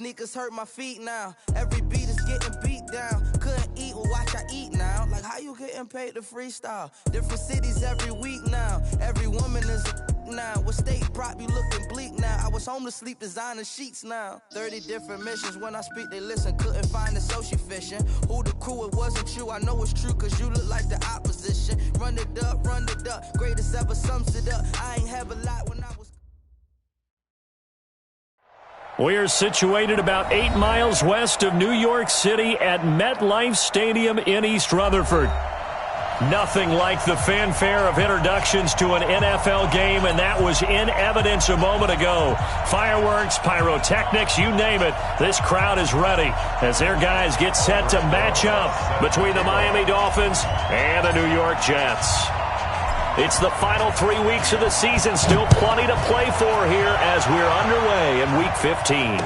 sneakers hurt my feet now. Every beat is getting beat down. Couldn't eat, well watch I eat now. Like how you getting paid to freestyle? Different cities every week now. Every woman is a now. What state prop you looking bleak now? I was home to sleep designing sheets now. 30 different missions. When I speak they listen. Couldn't find the social fishing. Who the crew? It wasn't you. I know it's true cause you look like the opposition. Run it up. Greatest ever sums it up. I ain't have a lot when I was. We are situated about 8 miles west of New York City at MetLife Stadium in East Rutherford. Nothing like the fanfare of introductions to an NFL game, and that was in evidence a moment ago. Fireworks, pyrotechnics, you name it. This crowd is ready as their guys get set to match up between the Miami Dolphins and the New York Jets. It's the final 3 weeks of the season. Still plenty to play for here as we're underway in Week 15.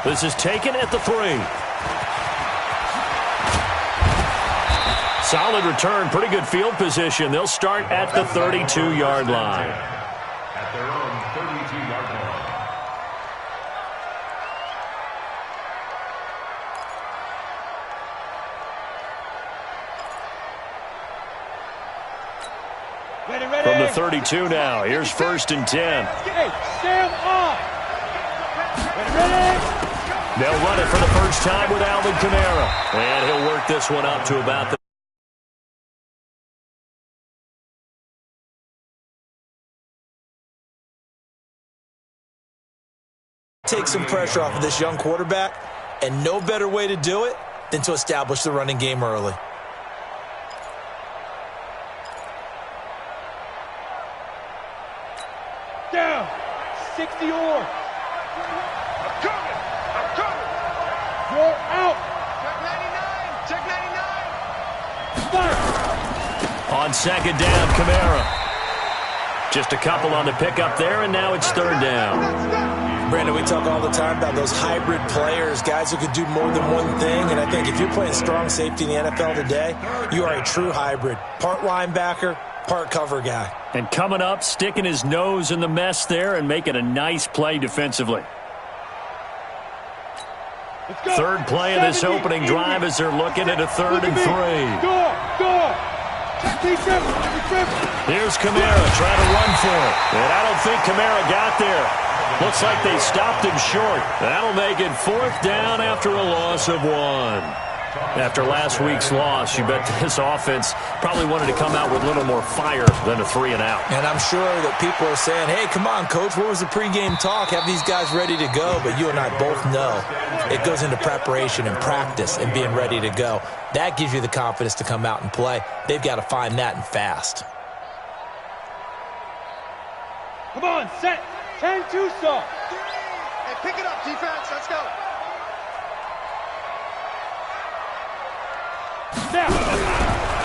This is taken at the 3. Solid return, pretty good field position. They'll start at the 32-yard line. At their own 32-yard line. From the 32 now, here's 1st and 10. Hey, Sam off. Ready. They'll run it for the first time with Alvin Kamara. And he'll work this one up to about the take some pressure off of this young quarterback, and no better way to do it than to establish the running game early. Down. 60 or. I'm coming. You're out. Check 99. Fire. on 2nd down, Kamara. Just a couple on the pickup there, and now it's 3rd down. Brandon, we talk all the time about those hybrid players, guys who could do more than one thing. And I think if you're playing strong safety in the NFL today, you are a true hybrid. Part linebacker, part cover guy. And coming up, sticking his nose in the mess there and making a nice play defensively. Third play of this opening drive as they're looking at a 3rd and 3. Go. Here's Kamara trying to run for it. And I don't think Kamara got there. Looks like they stopped him short. That'll make it 4th down after a loss of 1. After last week's loss, you bet this offense probably wanted to come out with a little more fire than a 3 and out. And I'm sure that people are saying, hey, come on, Coach, what was the pregame talk? Have these guys ready to go? But you and I both know it goes into preparation and practice and being ready to go. That gives you the confidence to come out and play. They've got to find that and fast. Come on, set. 10-2 stop. Hey, pick it up, defense. Let's go.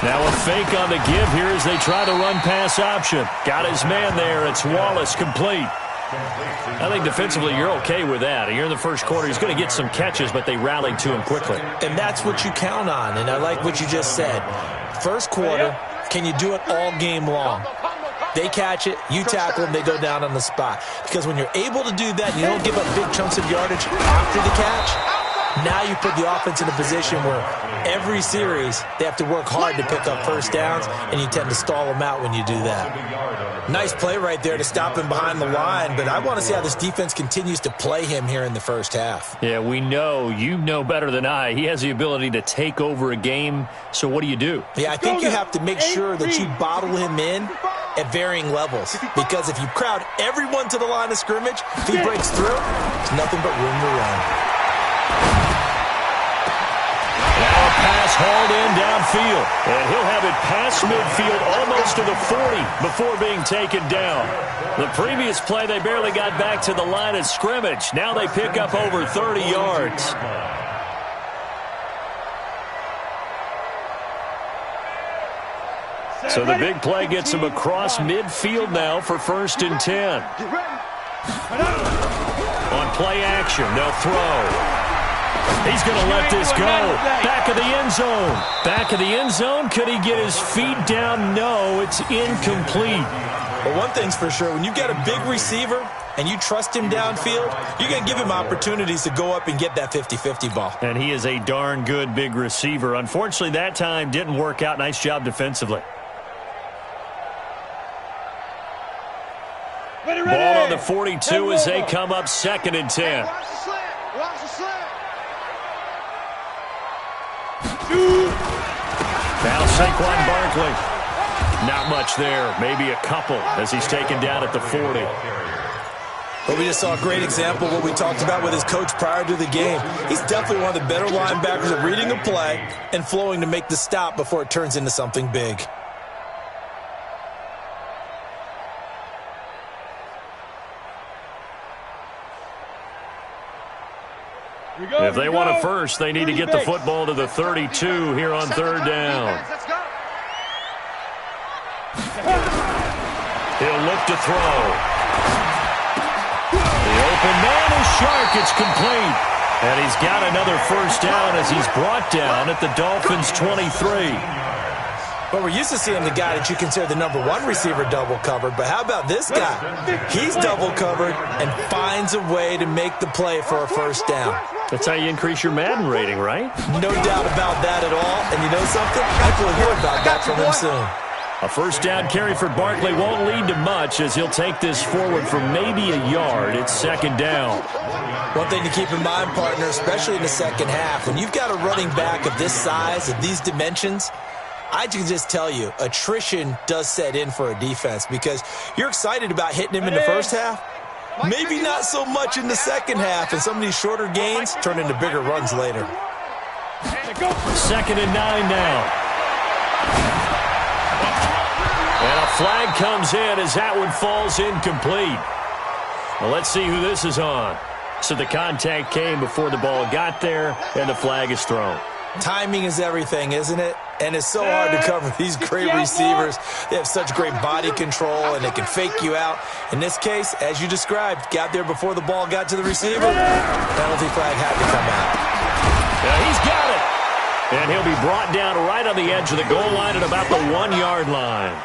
Now a fake on the give here as they try to run pass option. Got his man there. It's Wallace complete. I think defensively you're okay with that. Here in the first quarter, he's going to get some catches, but they rallied to him quickly. And that's what you count on, and I like what you just said. First quarter, can you do it all game long? They catch it, you tackle them, they go down on the spot. Because when you're able to do that and you don't give up big chunks of yardage after the catch, now you put the offense in a position where every series they have to work hard to pick up first downs, and you tend to stall them out when you do that. Nice play right there to stop him behind the line, but I want to see how this defense continues to play him here in the first half. Yeah, we know. You know better than I. He has the ability to take over a game, so what do you do? Yeah, I think you have to make sure that you bottle him in at varying levels, because if you crowd everyone to the line of scrimmage, if he breaks through, there's nothing but room to run. Now a pass hauled in downfield, and he'll have it past midfield almost to the 40 before being taken down. The previous play, they barely got back to the line of scrimmage. Now they pick up over 30 yards. So the big play gets him across midfield now for 1st and 10. On play action, they'll throw. He's going to let this go. Back of the end zone. Back of the end zone. Could he get his feet down? No, it's incomplete. Well, one thing's for sure, when you get a big receiver and you trust him downfield, you're going to give him opportunities to go up and get that 50-50 ball. And he is a darn good big receiver. Unfortunately, that time didn't work out. Nice job defensively. Ball on the 42 as they come up 2nd and 10. Watch the slant. Watch the slant. Now Saquon Barkley. Not much there. Maybe a couple as he's taken down at the 40. But we just saw a great example of what we talked about with his coach prior to the game. He's definitely one of the better linebackers at reading a play and flowing to make the stop before it turns into something big. If they want a first, they need to get the football to the 32 here on 3rd down. Let's go. He'll look to throw. The open man is sharp. It's complete. And he's got another first down as he's brought down at the Dolphins' 23. But we're used to seeing the guy that you consider the number 1 receiver double covered. But how about this guy? He's double covered and finds a way to make the play for a first down. That's how you increase your Madden rating, right? No doubt about that at all. And you know something? I will hear about that from him soon. A first down carry for Barkley won't lead to much as he'll take this forward for maybe a yard. It's 2nd down. One thing to keep in mind, partner, especially in the second half, when you've got a running back of this size, of these dimensions, I can just tell you, attrition does set in for a defense because you're excited about hitting him in the first half. Maybe not so much in the second half, and some of these shorter gains turn into bigger runs later. 2nd and 9 now. And a flag comes in as that one falls incomplete. Well, let's see who this is on. So the contact came before the ball got there, and the flag is thrown. Timing is everything, isn't it? And it's so hard to cover these great receivers. They have such great body control, and they can fake you out. In this case, as you described, got there before the ball got to the receiver. Penalty flag had to come out. Yeah, he's got it. And he'll be brought down right on the edge of the goal line at about the 1-yard line.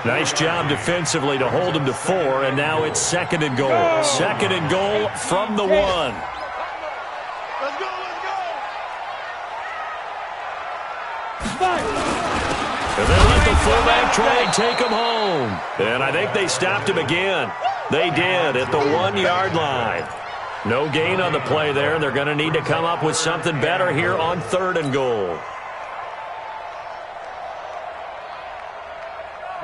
Nice job defensively to hold him to 4, and now it's 2nd and goal. 2nd and goal from the 1. Let's go, let's go. And they let the fullback try and take him home. And I think they stopped him again. They did at the 1-yard line. No gain on the play there. They're going to need to come up with something better here on 3rd and goal.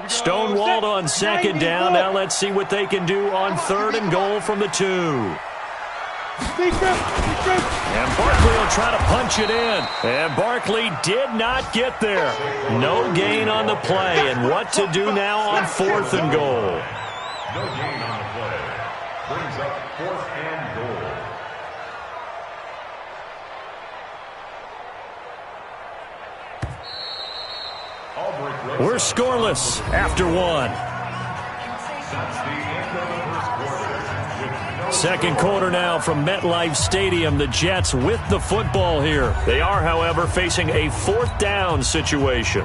Stonewalled on 2nd down. Now let's see what they can do on 3rd and goal from the 2. And Barkley will try to punch it in. And Barkley did not get there. No gain on the play. And what to do now on 4th and goal. No gain on the play. Brings up 4th and goal. We're scoreless after 1. That's the end of the first quarter. Second quarter now from MetLife Stadium. The Jets with the football here. They are, however, facing a 4th down situation.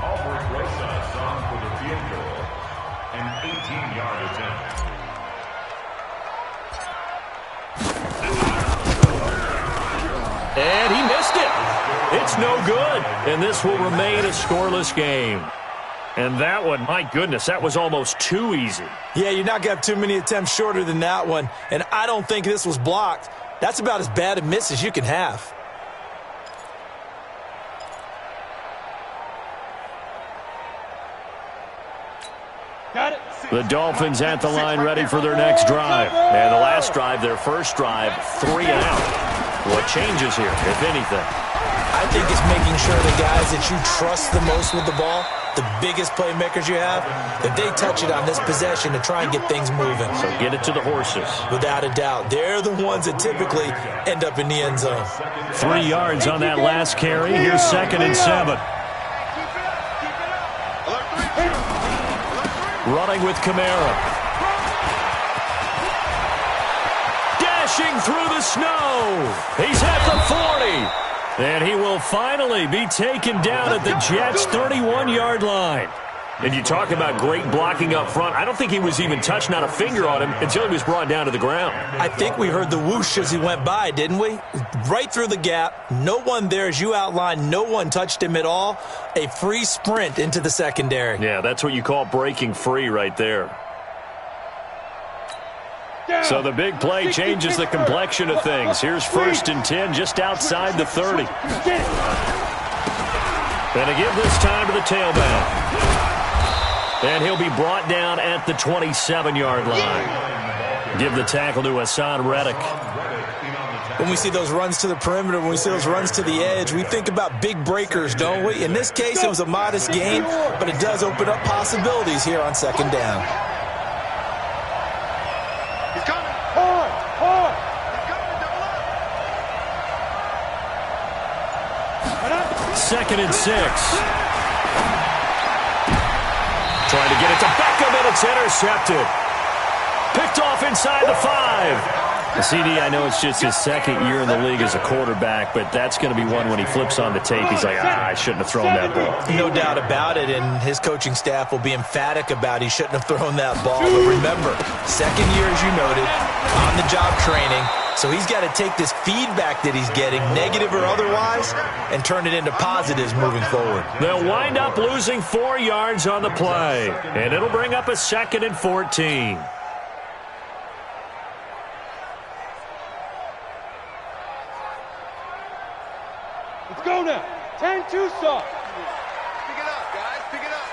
Albrecht Rosas on for the field goal. An 18-yard attempt. And he missed it. It's no good. And this will remain a scoreless game. And that one, my goodness, that was almost too easy. Yeah, you're not going to have too many attempts shorter than that one. And I don't think this was blocked. That's about as bad a miss as you can have. Got it. The Dolphins at the line ready for their next drive. And the last drive, their first drive, 3 and out. What changes here, if anything? I think it's making sure the guys that you trust the most with the ball, the biggest playmakers you have, that they touch it on this possession to try and get things moving. So get it to the horses. Without a doubt. They're the ones that typically end up in the end zone. 3 yards on that last carry. Here's 2nd and 7. Running with Kamara. Dashing through the snow. He's at the 40. And he will finally be taken down at the Jets' 31-yard line. And you talk about great blocking up front. I don't think he was even touched, not a finger on him, until he was brought down to the ground. I think we heard the whoosh as he went by, didn't we? Right through the gap. No one there, as you outlined. No one touched him at all. A free sprint into the secondary. Yeah, that's what you call breaking free right there. So the big play changes the complexion of things. Here's 1st and 10 just outside the 30. And a give this time to the tailback. And he'll be brought down at the 27-yard line. Give the tackle to Hassan Reddick. When we see those runs to the perimeter, when we see those runs to the edge, we think about big breakers, don't we? In this case, it was a modest gain, but it does open up possibilities here on 2nd down. He's coming. Hard. He's coming. Double up. 2nd and 6. Trying to get it to Beckham, and it's intercepted. Picked off inside the 5. CD, I know it's just his 2nd year in the league as a quarterback, but that's going to be one when he flips on the tape. He's like, I shouldn't have thrown that ball. No doubt about it, and his coaching staff will be emphatic about he shouldn't have thrown that ball. But remember, 2nd year, as you noted, on-the-job training. So he's got to take this feedback that he's getting, negative or otherwise, and turn it into positives moving forward. They'll wind up losing 4 yards on the play, and it'll bring up a 2nd and 14. Let's go now. 10-2 soft. Pick it up, guys. Pick it up.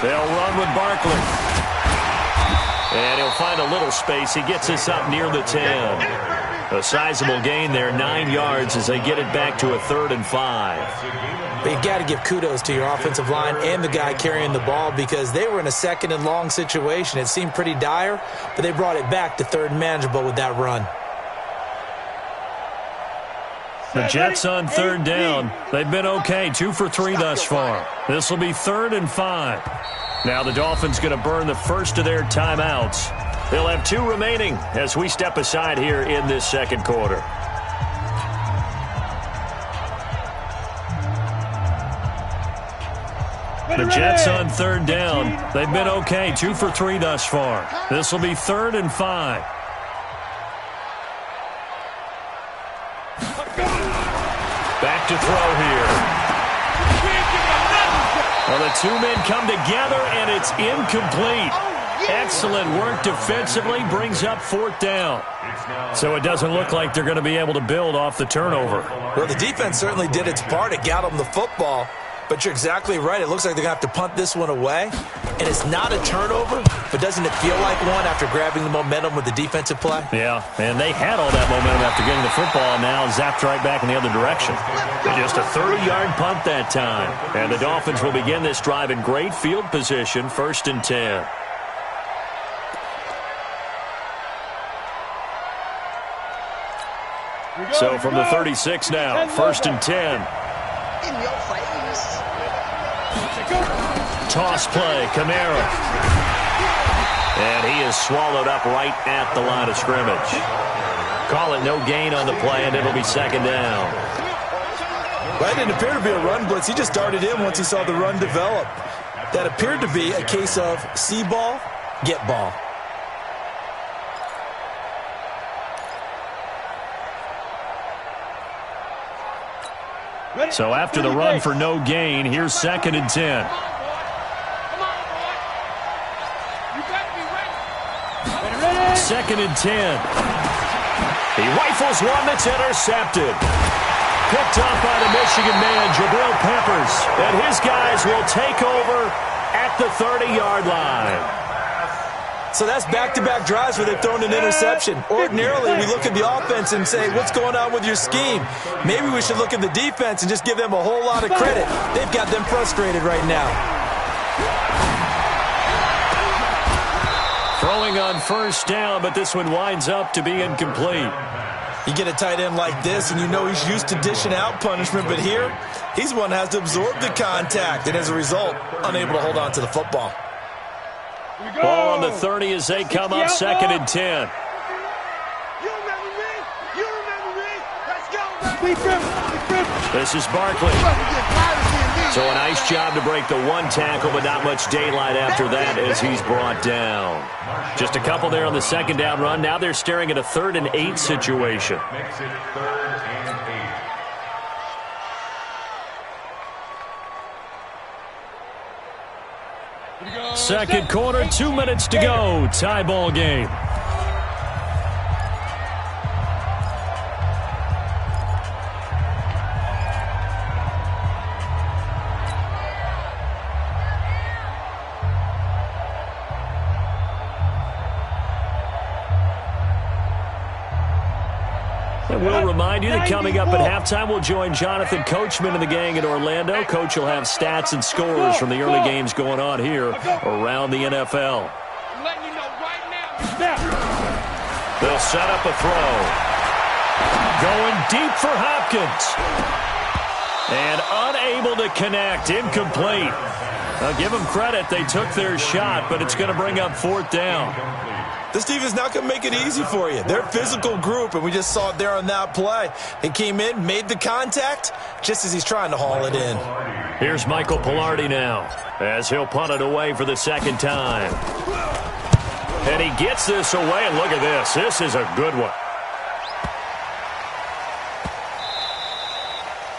They'll run with Barkley. And he'll find a little space. He gets us up near the 10. A sizable gain there, 9 yards as they get it back to a 3rd and 5. But you've got to give kudos to your offensive line and the guy carrying the ball because they were in a 2nd and long situation. It seemed pretty dire, but they brought it back to 3rd and manageable with that run. The Jets on 3rd down. They've been okay, 2 for 3 thus far. This will be 3rd and 5. Now the Dolphins going to burn the first of their timeouts. They'll have 2 remaining as we step aside here in this 2nd quarter. The Jets on 3rd down. They've been okay, 2 for 3 thus far. This will be 3rd and 5. Back to throw here. Well, the 2 men come together, and it's incomplete. Excellent work defensively, brings up 4th down. So it doesn't look like they're going to be able to build off the turnover. Well, the defense certainly did its part. It got them the football. But you're exactly right. It looks like they're going to have to punt this one away. And it's not a turnover, but doesn't it feel like one after grabbing the momentum with the defensive play? Yeah, and they had all that momentum after getting the football, and now zapped right back in the other direction. And just a 30-yard punt that time. And the Dolphins will begin this drive in great field position, 1st and 10. So from the 36 now, 1st and 10. In your face. Toss play, Kamara. And he is swallowed up right at the line of scrimmage. Call it no gain on the play, and it'll be 2nd down. Well, it didn't appear to be a run blitz. He just darted in once he saw the run develop. That appeared to be a case of see ball, get ball. So after the run for no gain, here's 2nd and 10. Second and 10. He rifles one that's intercepted. Picked up by the Michigan man, Jabril Peppers. And his guys will take over at the 30-yard line. So that's back-to-back drives where they've thrown an interception. Ordinarily, we look at the offense and say, what's going on with your scheme? Maybe we should look at the defense and just give them a whole lot of credit. They've got them frustrated right now. Throwing on first down, but this one winds up to be incomplete. You get a tight end like this, and you know he's used to dishing out punishment, but here, he's the one that has to absorb the contact, and as a result, unable to hold on to the football. Ball on the 30 as they come up 2nd and 10. You remember me? You remember me? This is Barkley. So a nice job to break the one tackle, but not much daylight after that as he's brought down. Just a couple there on the second down run. Now they're staring at a 3rd and 8 situation. Makes it 3rd and 8. Second quarter, 2 minutes to go. Tie ball game. And we'll remind you that coming up at halftime, we'll join Jonathan Coachman and the gang in Orlando. Coach will have stats and scores from the early games going on here around the NFL. I'm letting you know right now. They'll set up a throw. Going deep for Hopkins. And unable to connect. Incomplete. I'll give them credit. They took their shot, but it's going to bring up 4th down. This defense not going to make it easy for you. They're a physical group, and we just saw it there on that play. He came in, made the contact, just as he's trying to haul it in. Here's Michael Pilardi now, as he'll punt it away for the second time. And he gets this away, and look at this. This is a good one.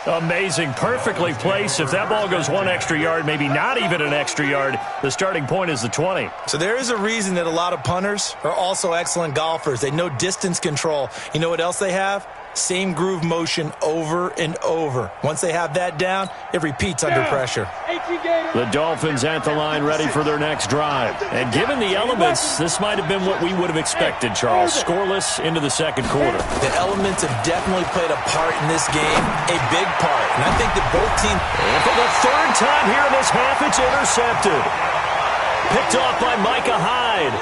Amazing. Perfectly placed. If that ball goes 1 extra yard, maybe not even an extra yard, the starting point is the 20. So there is a reason that a lot of punters are also excellent golfers. They know distance control. You know what else they have? Same groove motion over and over. Once they have that down, it repeats under pressure. The Dolphins at the line ready for their next drive. And given the elements, this might have been what we would have expected, Charles. Scoreless into the second quarter. The elements have definitely played a part in this game, a big part. And I think that both teams... And for the 3rd time here in this half, it's intercepted. Picked off by Micah Hyde.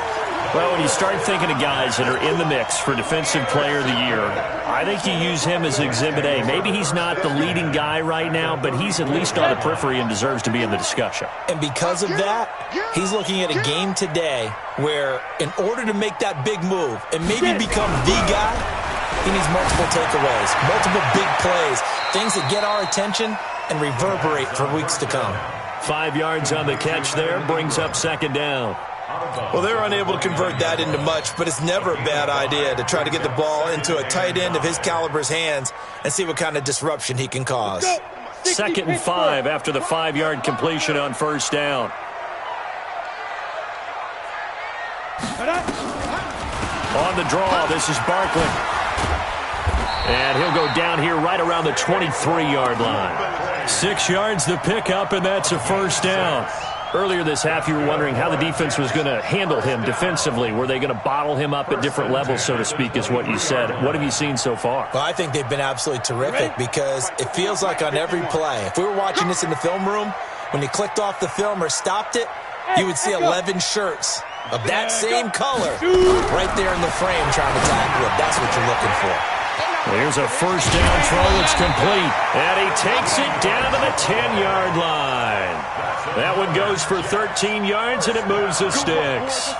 Well, when you start thinking of guys that are in the mix for Defensive Player of the Year, I think you use him as Exhibit A. Maybe he's not the leading guy right now, but he's at least on the periphery and deserves to be in the discussion. And because of that, he's looking at a game today where in order to make that big move and maybe become the guy, he needs multiple takeaways, multiple big plays, things that get our attention and reverberate for weeks to come. 5 yards on the catch there, brings up second down. Well, they're unable to convert that into much, but it's never a bad idea to try to get the ball into a tight end of his caliber's hands and see what kind of disruption he can cause. 2nd and 5 after the 5-yard completion on first down. On the draw, this is Barkley. And he'll go down here right around the 23-yard line. 6 yards the pickup, and that's a first down. Earlier this half, you were wondering how the defense was going to handle him defensively. Were they going to bottle him up at different levels, so to speak, is what you said. What have you seen so far? Well, I think they've been absolutely terrific because it feels like on every play, if we were watching this in the film room, when you clicked off the film or stopped it, you would see 11 shirts of that same color right there in the frame trying to tackle it. That's what you're looking for. Here's a first down throw. It's complete. And he takes it down to the 10-yard line. That one goes for 13 yards, and it moves the sticks.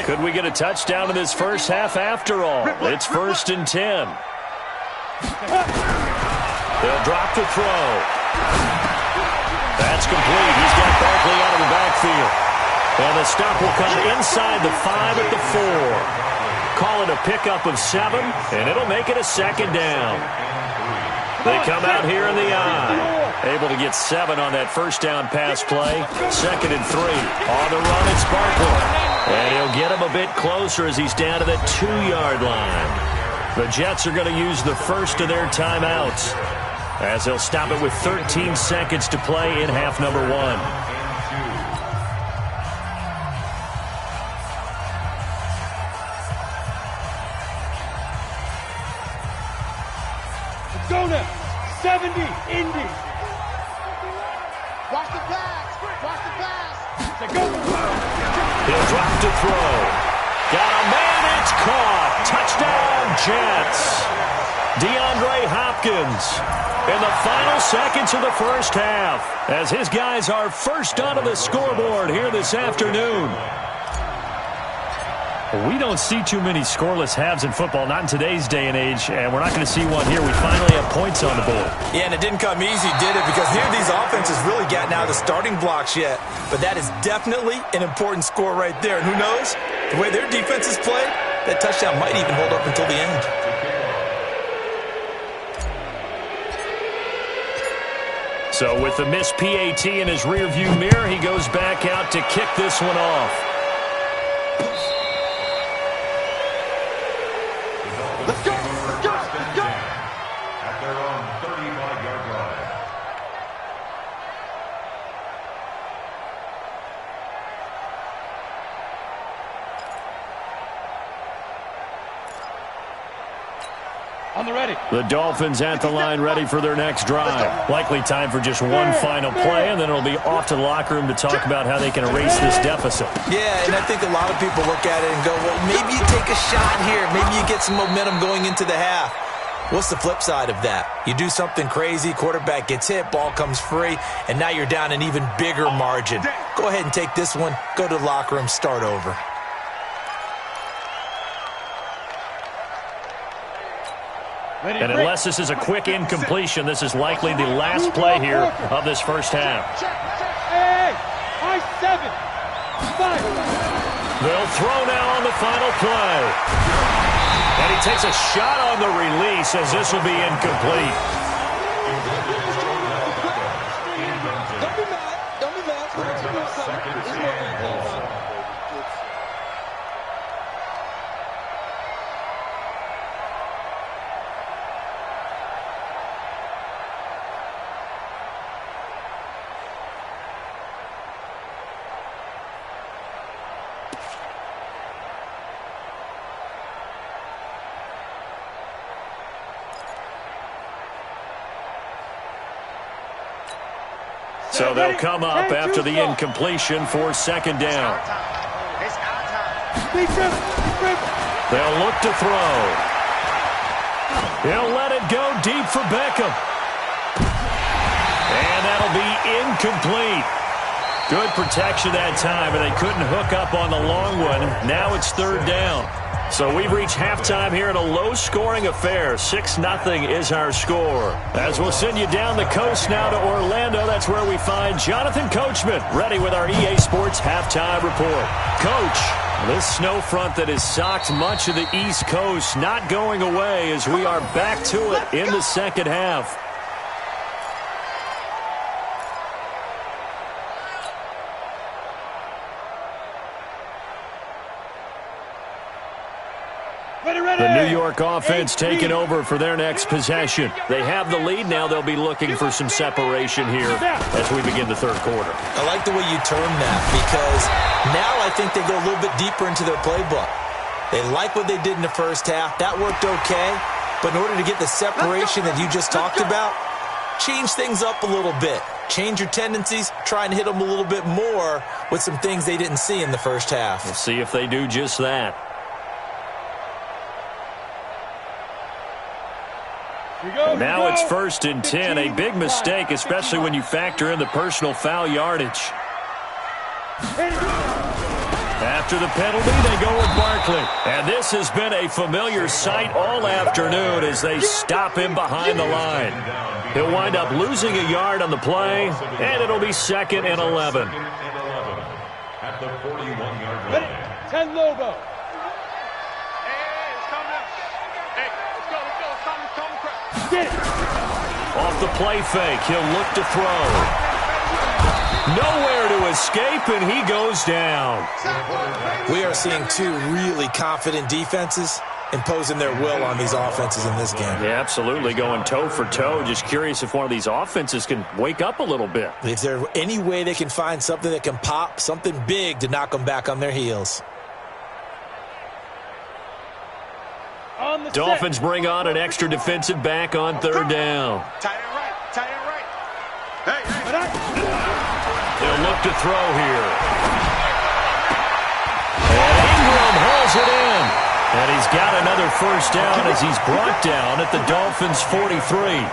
Could we get a touchdown in this first half after all? It's 1st and 10. They'll drop the throw. That's complete. He's got Barkley out of the backfield. And the stop will come inside the 5 at the 4. Call it a pickup of 7, and it'll make it a second down. They come out here in the eye. Able to get 7 on that first down pass play. 2nd and 3. On the run, it's Barkley. And he'll get him a bit closer as he's down to the 2-yard line. The Jets are going to use the first of their timeouts, as they'll stop it with 13 seconds to play in half number 1. Go now. 70, Indy. Watch the pass. Watch the pass. Go. He'll drop to throw. Got a man. It's caught. Touchdown, Jets. DeAndre Hopkins seconds in the final seconds of the first half as his guys are first onto the scoreboard here this afternoon. We don't see too many scoreless halves in football, not in today's day and age, and we're not going to see one here. We finally have points on the board. Yeah, and it didn't come easy, did it? Because neither of these offenses really gotten out of the starting blocks yet. But that is definitely an important score right there. And who knows? The way their defense is played, that touchdown might even hold up until the end. So with the missed PAT in his rearview mirror, he goes back out to kick this one off. Let's go, let's go, let's go. At their own 35-yard line. On the ready. The Dolphins at the line ready for their next drive. Likely time for just one final play, and then it'll be off to the locker room to talk about how they can erase this deficit. Yeah, and I think a lot of people look at it and go, well, maybe you take a shot here. Maybe you get some momentum going into the half. What's the flip side of that? You do something crazy, quarterback gets hit, ball comes free, and now you're down an even bigger margin. Go ahead and take this one, go to the locker room, start over. And unless this is a quick incompletion, this is likely the last play here of this first half. Hey, high 7. 5. They'll throw now on the final play. And he takes a shot on the release as this will be incomplete. Don't be mad. So they'll come up after the incompletion for second down. It's our time. They'll look to throw. He'll let it go deep for Beckham. And that'll be incomplete. Good protection that time, but they couldn't hook up on the long one. Now it's third down. So we've reached halftime here in a low-scoring affair. 6-0 is our score. As we'll send you down the coast now to Orlando, that's where we find Jonathan Coachman, ready with our EA Sports Halftime Report. Coach, this snow front that has socked much of the East Coast not going away as we are back to it in the second half. The New York offense taking over for their next possession. They have the lead now. They'll be looking for some separation here as we begin the third quarter. I like the way you term that because now I think they go a little bit deeper into their playbook. They like what they did in the first half. That worked okay. But in order to get the separation that you just talked about, change things up a little bit. Change your tendencies. Try and hit them a little bit more with some things they didn't see in the first half. We'll see if they do just that. Now it's 1st and 10. A big mistake, especially when you factor in the personal foul yardage. After the penalty, they go with Barkley. And this has been a familiar sight all afternoon as they stop him behind the line. He'll wind up losing a yard on the play, and it'll be 2nd and 11. At the 41-yard Ready, line. 10 logo. Off the play fake, he'll look to throw. Nowhere to escape, and he goes down. We are seeing two really confident defenses imposing their will on these offenses in this game. Yeah, absolutely, going toe for toe. Just curious if one of these offenses can wake up a little bit. Is there any way they can find something that can pop, something big to knock them back on their heels? Dolphins bring on an extra defensive back on third down. Tight end right. Tight end right. Hey. They'll look to throw here. And Ingram hauls it in. And he's got another first down as he's brought down at the Dolphins' 43.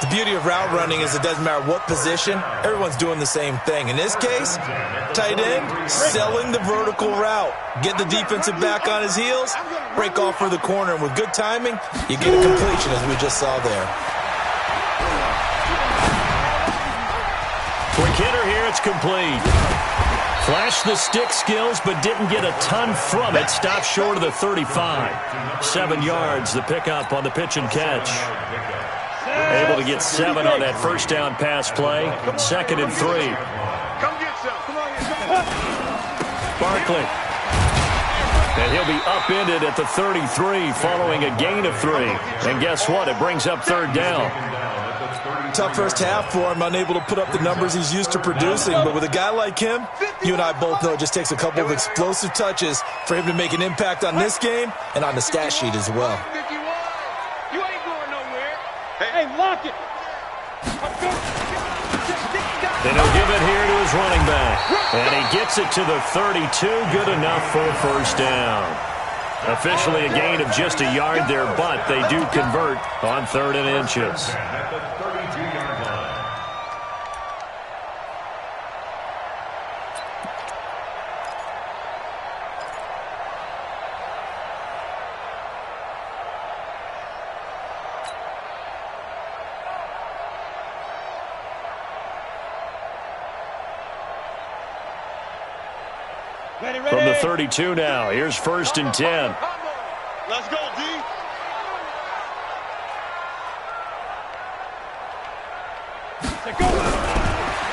The beauty of route running is it doesn't matter what position, everyone's doing the same thing. In this case, tight end, selling the vertical route. Get the defensive back on his heels, break off for the corner, and with good timing, you get a completion as we just saw there. Quick hitter here, it's complete. Flashed the stick skills, but didn't get a ton from it. Stopped short of the 35. 7 yards, the pickup on the pitch and catch. Able to get 7 on that first down pass play. 2nd and 3. Come get some. Come on. Barkley. And he'll be upended at the 33 following a gain of 3. And guess what? It brings up 3rd down. Tough first half for him, unable to put up the numbers he's used to producing. But with a guy like him, you and I both know it just takes a couple of explosive touches for him to make an impact on this game and on the stat sheet as well. You ain't going nowhere. Hey, lock it. And he'll give it here to his running back. And he gets it to the 32. Good enough for a first down. Officially a gain of just a yard there, but they do convert on 3rd and inches. At the 32-yard line. From the 32 now, here's 1st and 10. Let's go, D.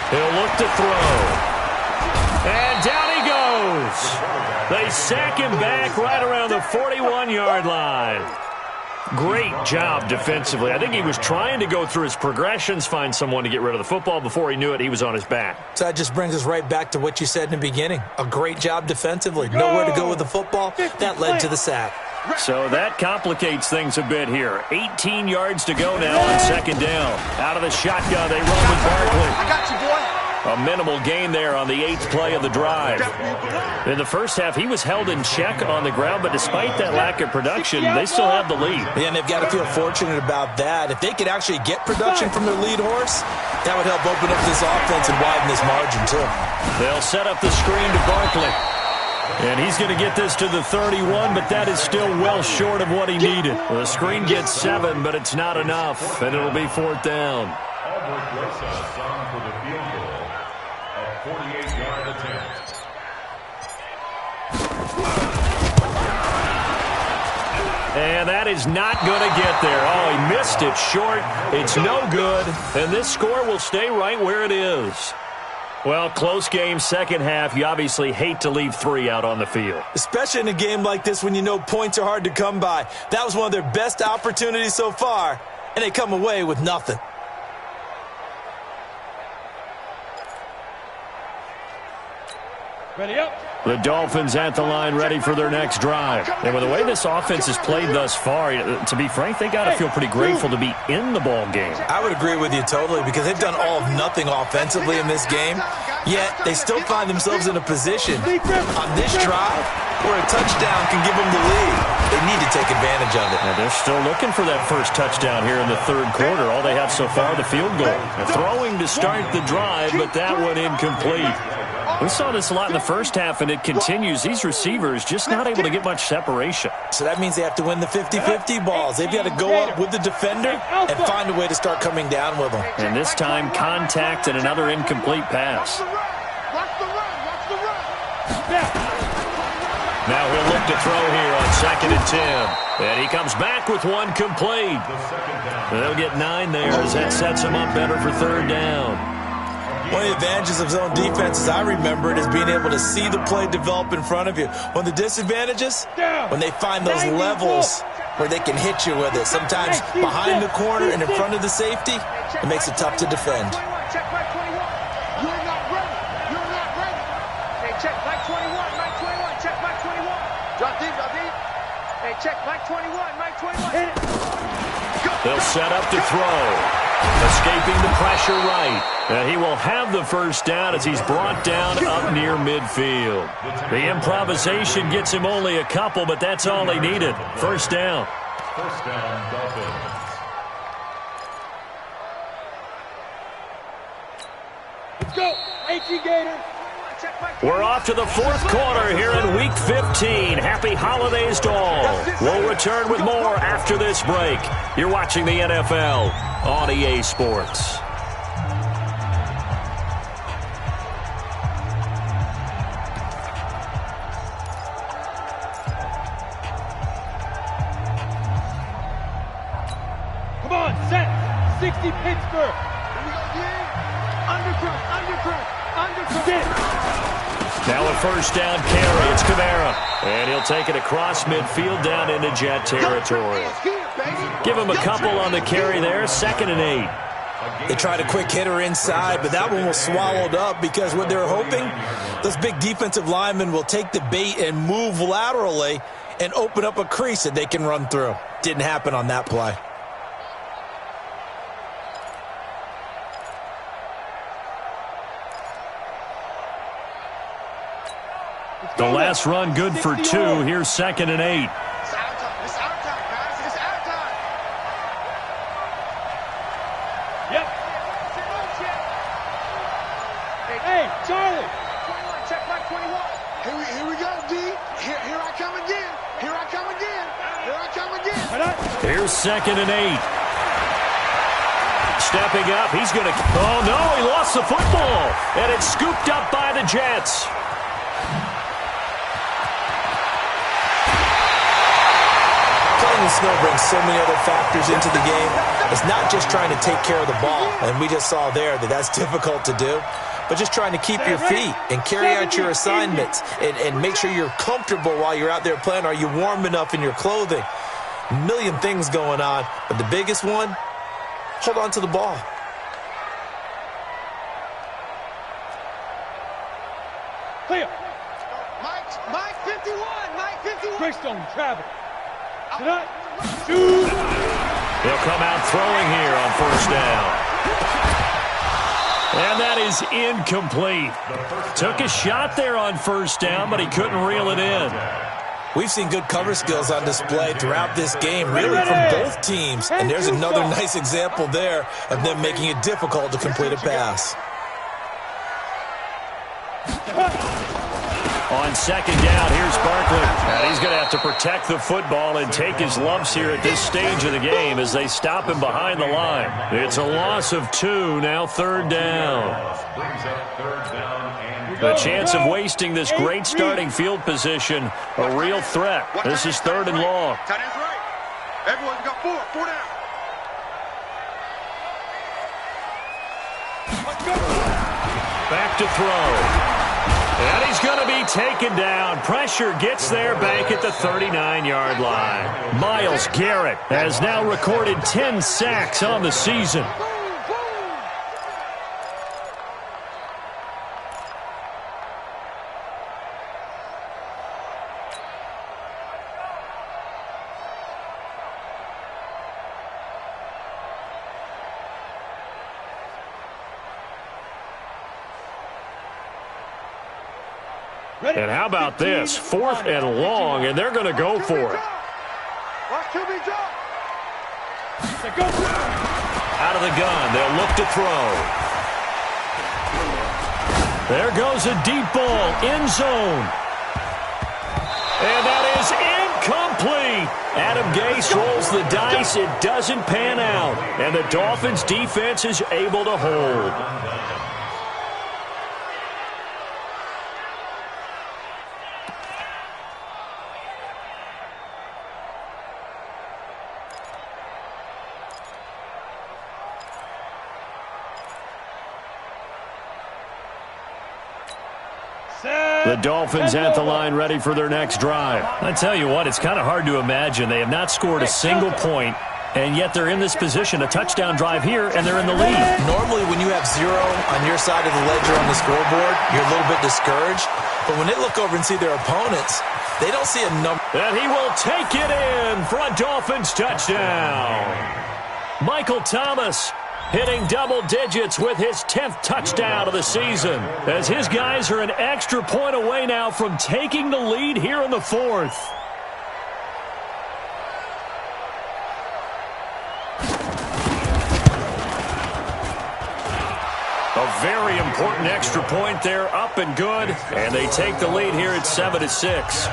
He'll look to throw. And down he goes. They sack him back right around the 41-yard line. Great job defensively. I think he was trying to go through his progressions, find someone to get rid of the football. Before he knew it, he was on his back. So that just brings us right back to what you said in the beginning. A great job defensively. Nowhere to go with the football. That led to the sack. So that complicates things a bit here. 18 yards to go now on 2nd down. Out of the shotgun, they run with Barkley. I got you, boy. A minimal gain there on the 8th play of the drive. In the first half, he was held in check on the ground, but despite that lack of production, they still have the lead. Yeah, and they've got to feel fortunate about that. If they could actually get production from their lead horse, that would help open up this offense and widen this margin, too. They'll set up the screen to Barkley. And he's going to get this to the 31, but that is still well short of what he needed. The screen gets 7, but it's not enough, and it'll be 4th down. Albert Rosa sung for the field goal. A 48-yard attempt. And that is not going to get there. Oh, he missed it short. It's no good. And this score will stay right where it is. Well, close game, 2nd half. You obviously hate to leave 3 out on the field. Especially in a game like this when you know points are hard to come by. That was one of their best opportunities so far, and they come away with nothing. Ready up. The Dolphins at the line, ready for their next drive. And with the way this offense has played thus far, to be frank, they got to feel pretty grateful to be in the ball game. I would agree with you totally because they've done all of nothing offensively in this game, yet they still find themselves in a position on this drive where a touchdown can give them the lead. They need to take advantage of it. And they're still looking for that first touchdown here in the 3rd quarter. All they have so far, the field goal. Throwing to start the drive, but that one incomplete. We saw this a lot in the first half, and it continues. These receivers just not able to get much separation. So that means they have to win the 50-50 balls. They've got to go up with the defender and find a way to start coming down with them. And this time, contact and another incomplete pass. Watch the run. Watch the run. Now he'll look to throw here on 2nd and 10. And he comes back with one complete. They'll get 9 there as that sets him up better for 3rd down. One of the advantages of zone defense, as I remember it, is being able to see the play develop in front of you. One of the disadvantages, when they find those levels where they can hit you with it, sometimes behind the corner and in front of the safety, it makes it tough to defend. Check back 21. You're not ready. You're not ready. Hey, check back 21. Mike 21. Check back 21. Drop deep. Drop deep. Hey, check Mike 21. Mike 21. They'll set up to throw. Escaping the pressure right. And he will have the first down as he's brought down up near midfield. The improvisation gets him only a couple, but that's all he needed. First down. First down, Dolphins. Let's go. 18 Gators. We're off to the fourth quarter here in Week 15. Happy holidays to all. We'll return with more after this break. You're watching the NFL on EA Sports. Come on, set. 60 Pittsburgh. Here we go again. Undercrook. Now a first down carry. It's Kamara. And he'll take it across midfield down into Jet territory. Give him a couple on the carry there. 2nd and 8. They tried a quick hitter inside, but that one was swallowed up because what they're hoping, those big defensive linemen will take the bait and move laterally and open up a crease that they can run through. Didn't happen on that play. The last run good for 2. Here's 2nd and 8. It's our time. It's our time, guys. It's our time. Yep. Hey, Charlie. 21, check my 21. Here we go, D. Here I come again. Here I come again. Here I come again. Here's 2nd and 8. Stepping up, he's going to... Oh, no, he lost the football. And it's scooped up by the Jets. Playing the snow brings so many other factors into the game. It's not just trying to take care of the ball, and we just saw there that that's difficult to do, but just trying to keep your feet and carry out your assignments and make sure you're comfortable while you're out there playing. Are you warm enough in your clothing? A million things going on, but the biggest one, hold on to the ball. Clear. Mike 51. Mike 51. Greystone travel. Shoot. He'll come out throwing here on first down. And that is incomplete. Took a shot there on first down, but he couldn't reel it in. We've seen good cover skills on display throughout this game, really from both teams. And there's another nice example there of them making it difficult to complete a pass. On second down, here's Barkley. And he's going to have to protect the football and take his lumps here at this stage of the game as they stop him behind the line. It's a loss of 2, now 3rd down. The chance of wasting this great starting field position, a real threat. This is 3rd and long. Tight end's right. Everyone's got 4 down. Back to throw. And he's going to be taken down. Pressure gets there back at the 39-yard line. Myles Garrett has now recorded 10 sacks on the season. And how about this? 4th and long, and they're going to go for it. Out of the gun, they'll look to throw. There goes a deep ball, end zone. And that is incomplete. Adam Gase rolls the dice. It doesn't pan out. And the Dolphins' defense is able to hold. The Dolphins at the line ready for their next drive. I tell you what, it's kind of hard to imagine. They have not scored a single point, and yet they're in this position. A touchdown drive here, and they're in the lead. Normally, when you have 0 on your side of the ledger on the scoreboard, you're a little bit discouraged. But when they look over and see their opponents, they don't see a number. And he will take it in for a Dolphins touchdown. Michael Thomas hitting double digits with his 10th touchdown of the season, as his guys are an extra point away now from taking the lead here in the fourth. A very important extra point there, up and good, and they take the lead here at 7-6.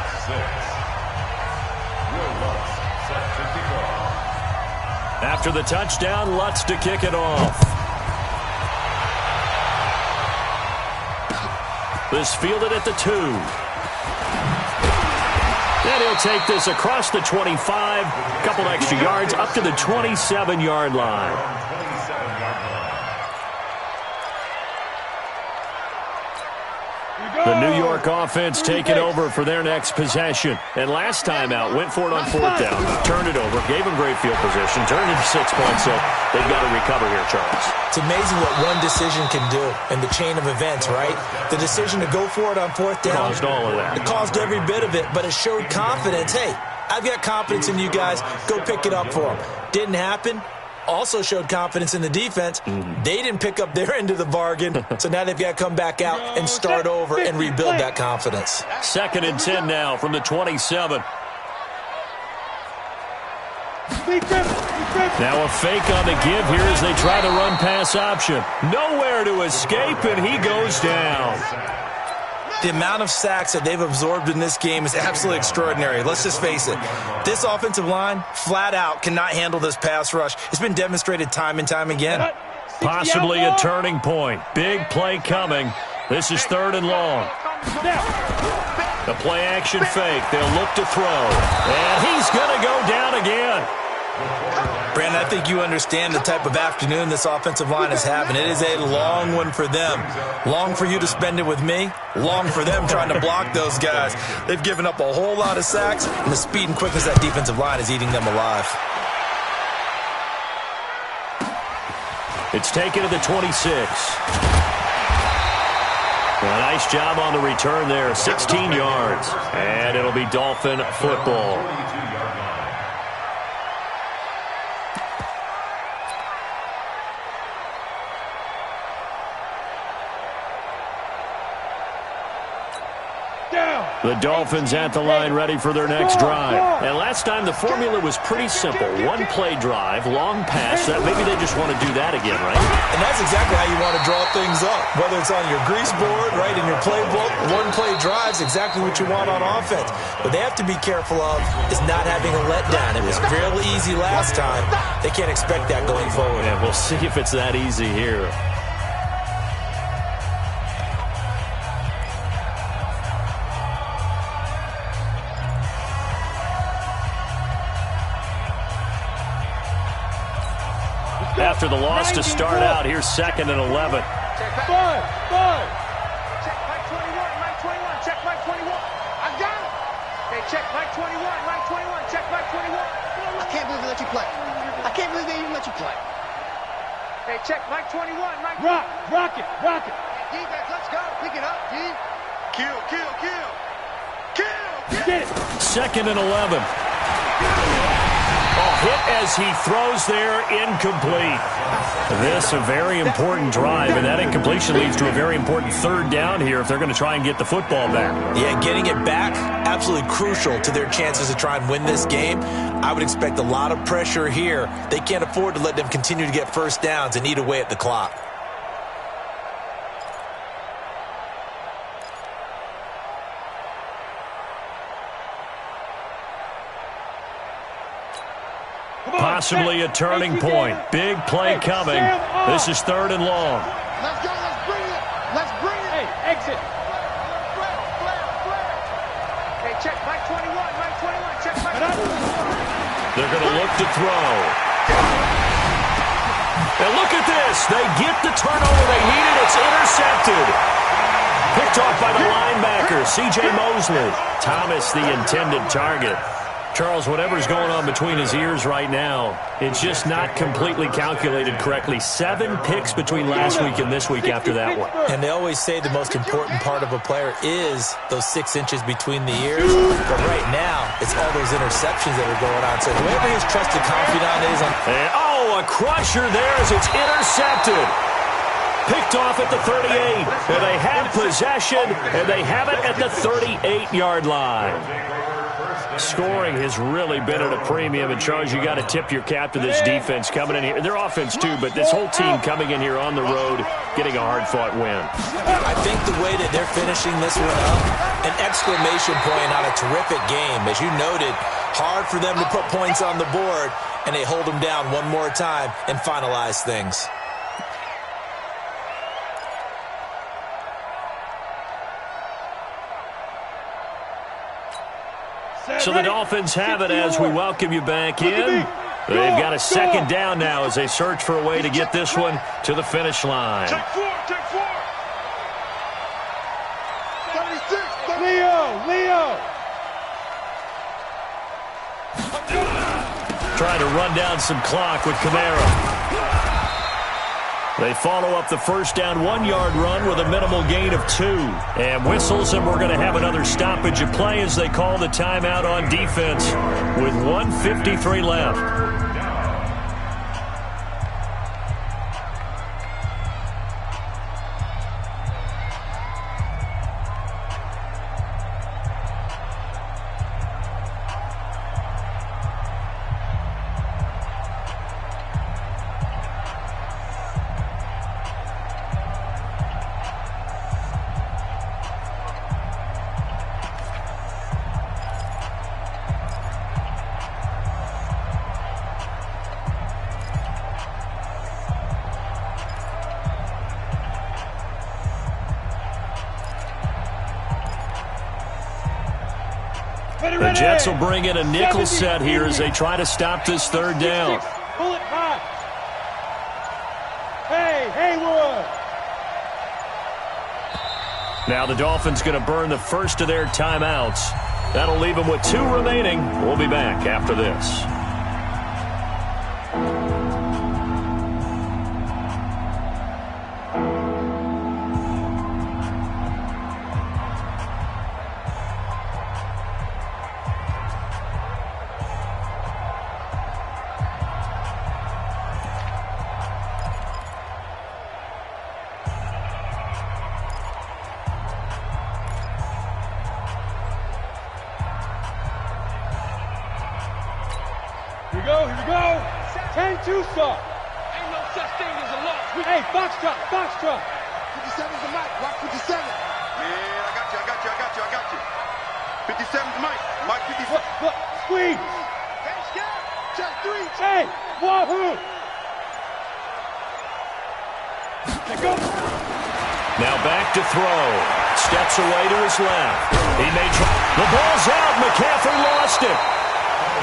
After the touchdown, Lutz to kick it off. This fielded at the 2. And he'll take this across the 25, couple extra yards, up to the 27-yard line. The New York offense taking over for their next possession. And last time out, went for it on 4th down, turned it over, gave them great field position, turned it to 6 points, so they've got to recover here, Charles. It's amazing what one decision can do in the chain of events, right? The decision to go for it on 4th down. Caused all of that. It caused every bit of it, but it showed confidence. Hey, I've got confidence in you guys. Go pick it up for them. Didn't happen. Also showed confidence in the defense. They didn't pick up their end of the bargain, so now they've got to come back out and start over and rebuild that confidence. 2nd and 10 now from the 27. Now a fake on the give here as they try to run pass option. Nowhere to escape, and he goes down. The amount of sacks that they've absorbed in this game is absolutely extraordinary. Let's just face it. This offensive line, flat out, cannot handle this pass rush. It's been demonstrated time and time again. Possibly a turning point. Big play coming. This is 3rd and long. The play-action fake. They'll look to throw. And he's going to go down again. Brandon, I think you understand the type of afternoon this offensive line is having. It is a long one for them. Long for you to spend it with me. Long for them trying to block those guys. They've given up a whole lot of sacks, and the speed and quickness of that defensive line is eating them alive. It's taken to the 26. A nice job on the return there. 16 yards. And it'll be Dolphin football. The Dolphins at the line ready for their next drive. And last time the formula was pretty simple. One play drive, long pass. Maybe they just want to do that again, right? And that's exactly how you want to draw things up. Whether it's on your grease board, right, in your playbook, one play drive is exactly what you want on offense. What they have to be careful of is not having a letdown. It was real easy last time. They can't expect that going forward. Yeah, we'll see if it's that easy here. After the loss to start out, here's 2nd and 11. Check Mike 21, Mike 21, check Mike 21. I got it. Hey, check Mike 21, Mike 21, check Mike 21. I can't believe they let you play. I can't believe they even let you play. Hey, check Mike 21, Mike. Rock it. Defense, let's go. Pick it up, D. Kill. Get it. 2nd and 11. Hit as he throws there, incomplete. This a very important drive, and that incompletion leads to a very important 3rd down here if they're going to try and get the football back. Yeah, getting it back, absolutely crucial to their chances to try and win this game. I would expect a lot of pressure here. They can't afford to let them continue to get first downs and eat away at the clock. Possibly a turning point. Big play coming. This is 3rd and long. Let's go. Let's bring it. Hey, exit. Hey, check Mike 21, Mike 21, check Mike 21. They're going to look to throw. And look at this. They get the turnover they needed. It's intercepted. Picked off by the linebacker, C.J. Mosley. Thomas, the intended target. Charles, whatever's going on between his ears right now, it's just not completely calculated correctly. 7 picks between last week and this week after that one. And they always say the most important part of a player is those 6 inches between the ears. But right now, it's all those interceptions that are going on. So whoever his trusted confidant is on... And, oh, Oh, a crusher there as it's intercepted. Picked off at the 38, and they have possession, and they have it at the 38-yard line. Scoring has really been at a premium, and Charles, you got to tip your cap to this defense coming in here. Their offense, too, but this whole team coming in here on the road, getting a hard-fought win. I think the way that they're finishing this one up, an exclamation point on a terrific game. As you noted, hard for them to put points on the board, and they hold them down one more time and finalize things. So the Dolphins have it as we welcome you back in. They've got a second down now as they search for a way to get this one to the finish line. Take four. 36. Leo. Trying to run down some clock with Kamara. They follow up the first down 1-yard run with a minimal gain of 2. And whistles, and we're going to have another stoppage of play as they call the timeout on defense with 1:53 left. The Jets will bring in a nickel set here as they try to stop this third down. Pull it back. Hey, Haywood. Now the Dolphins going to burn the first of their timeouts. That'll leave them with 2 remaining. We'll be back after this. Here we go. 10-2 stop. Ain't no such thing as a loss. Hey, box truck. 57's the mic. Watch 57. Man, I got you. 57's the mic. Mike 57. Look, squeeze. Hey, Scout. Check 3. Hey, wahoo. Let go. Now back to throw. Steps away to his left. He may try. The ball's out. McCaffrey lost it.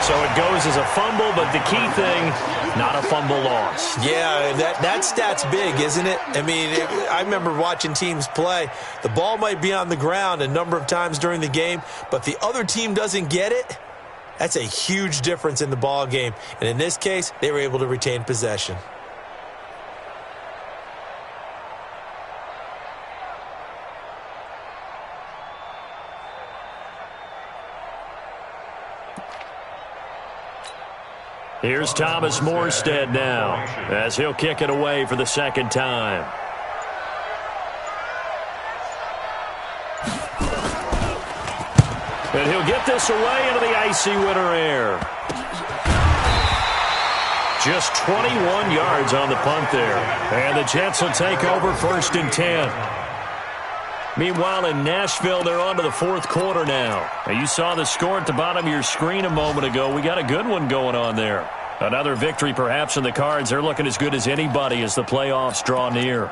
So it goes as a fumble, but the key thing, not a fumble loss. Yeah, that stat's big, isn't it? I mean, I remember watching teams play. The ball might be on the ground a number of times during the game, but the other team doesn't get it. That's a huge difference in the ball game. And in this case, they were able to retain possession. Here's Thomas Morstead now as he'll kick it away for the second time. And he'll get this away into the icy winter air. Just 21 yards on the punt there. And the Jets will take over 1st and 10. Meanwhile, in Nashville, they're on to the 4th quarter now. You saw the score at the bottom of your screen a moment ago. We got a good one going on there. Another victory perhaps in the cards. They're looking as good as anybody as the playoffs draw near.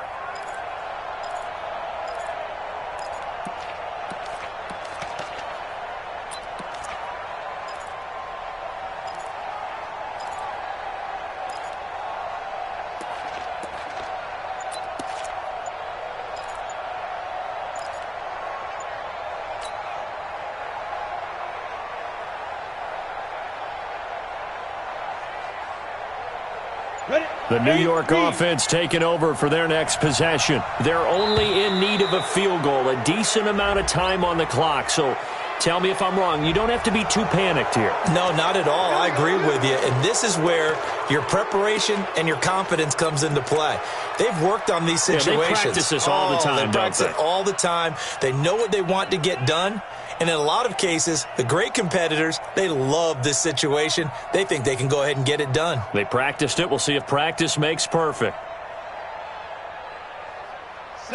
The New York offense taking over for their next possession. They're only in need of a field goal, a decent amount of time on the clock. So tell me if I'm wrong. You don't have to be too panicked here. No, not at all. I agree with you. And this is where your preparation and your confidence comes into play. They've worked on these situations. Yeah, they practice this all the time, They practice it all the time. They know what they want to get done. And in a lot of cases, the great competitors, they love this situation. They think they can go ahead and get it done. They practiced it. We'll see if practice makes perfect.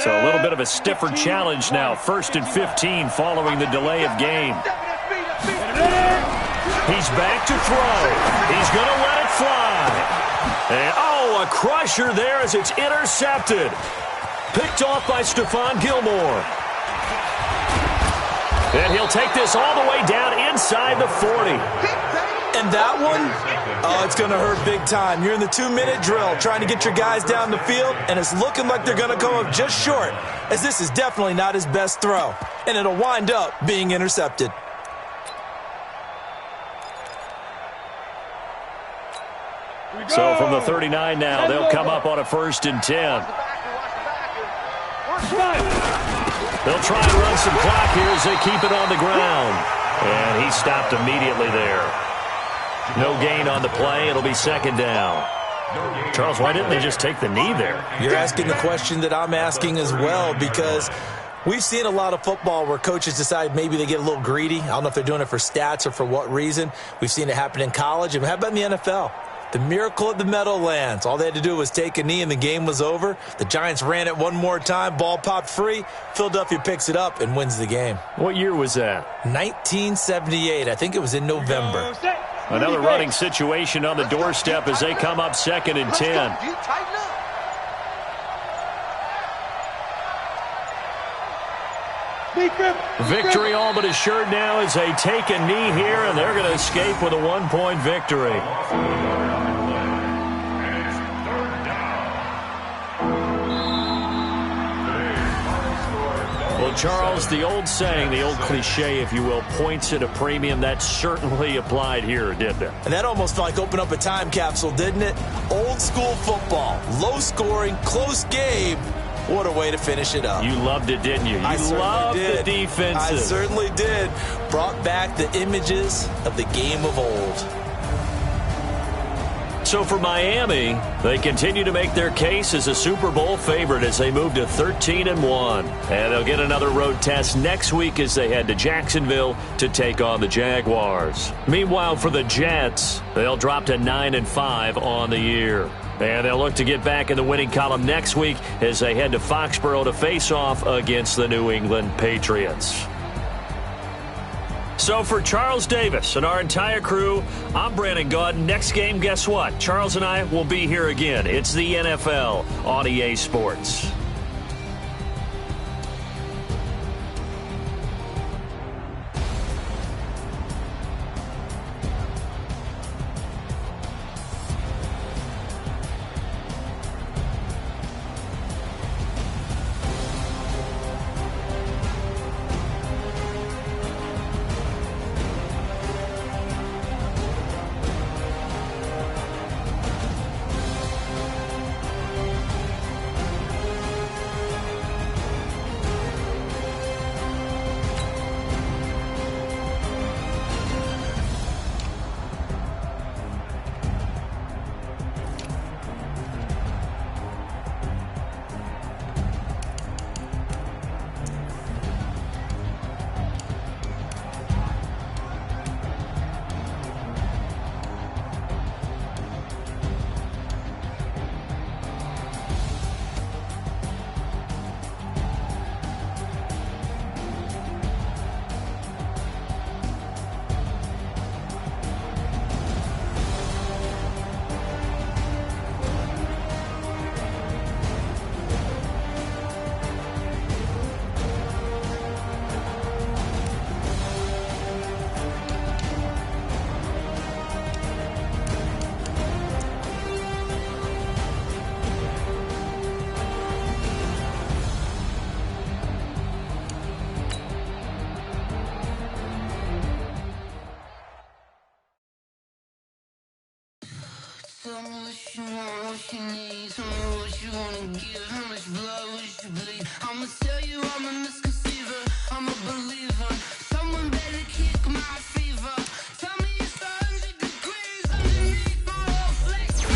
So a little bit of a stiffer challenge now. 1st and 15 following the delay of game. He's back to throw. He's going to let it fly. And, a crusher there as it's intercepted. Picked off by Stephon Gilmore. And he'll take this all the way down inside the 40. And that one, it's going to hurt big time. You're in the 2-minute drill trying to get your guys down the field, and it's looking like they're going to come up just short, as this is definitely not his best throw. And it'll wind up being intercepted. So from the 39 now, they'll come up on a 1st and 10. They'll try and run some clock here as they keep it on the ground. And he stopped immediately there. No gain on the play. It'll be 2nd down. Charles, why didn't they just take the knee there? You're asking the question that I'm asking as well, because we've seen a lot of football where coaches decide maybe they get a little greedy. I don't know if they're doing it for stats or for what reason. We've seen it happen in college. And how about in the NFL? The miracle at the Meadowlands. All they had to do was take a knee and the game was over. The Giants ran it one more time. Ball popped free. Philadelphia picks it up and wins the game. What year was that? 1978. I think it was in November. Another running situation on the doorstep as they come up 2nd and 10. Victory all but assured now as they take a knee here, and they're going to escape with a 1-point victory. Well, Charles, the old saying, the old cliche, if you will, points at a premium, that certainly applied here, didn't it? And that almost felt like open up a time capsule, didn't it? Old school football, low scoring, close game. What a way to finish it up. You loved it, didn't you? You loved the defenses. I certainly did. Brought back the images of the game of old. So for Miami, they continue to make their case as a Super Bowl favorite as they move to 13-1. And they'll get another road test next week as they head to Jacksonville to take on the Jaguars. Meanwhile, for the Jets, they'll drop to 9-5 on the year. And they'll look to get back in the winning column next week as they head to Foxborough to face off against the New England Patriots. So for Charles Davis and our entire crew, I'm Brandon Gaudin. Next game, guess what? Charles and I will be here again. It's the NFL on EA Sports. Tell me what you want, what you need. Tell me what you wanna give. How much blood would you bleed? I'ma tell you I'm a misconceiver. I'm a believer. Someone better kick my fever. Tell me it's 100 degrees underneath my whole flex.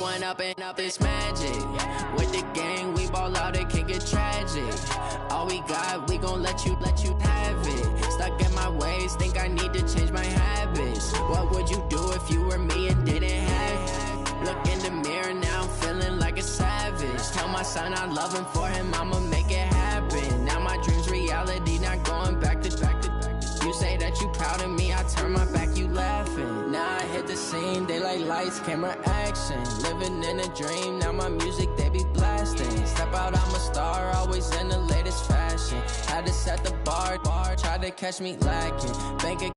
one up and up is magic. With the gang, we ball out, it can get tragic. All we got, we gon' let you have it. Stuck in my ways, think I need to change my habits. What would you do if you were me and didn't have it? Look in the mirror, now I'm feeling like a savage. Tell my son I love him, for him I'ma make it happen. Now my dream's reality, not going back to. You say that you proud of me, I turn my back, you laughing. Now I hit the scene, they like lights, camera, action. Living in a dream, now my music, they be blasting. Step out, I'm a star, always in the latest fashion. Had to set the bar, try to catch me lacking. Bank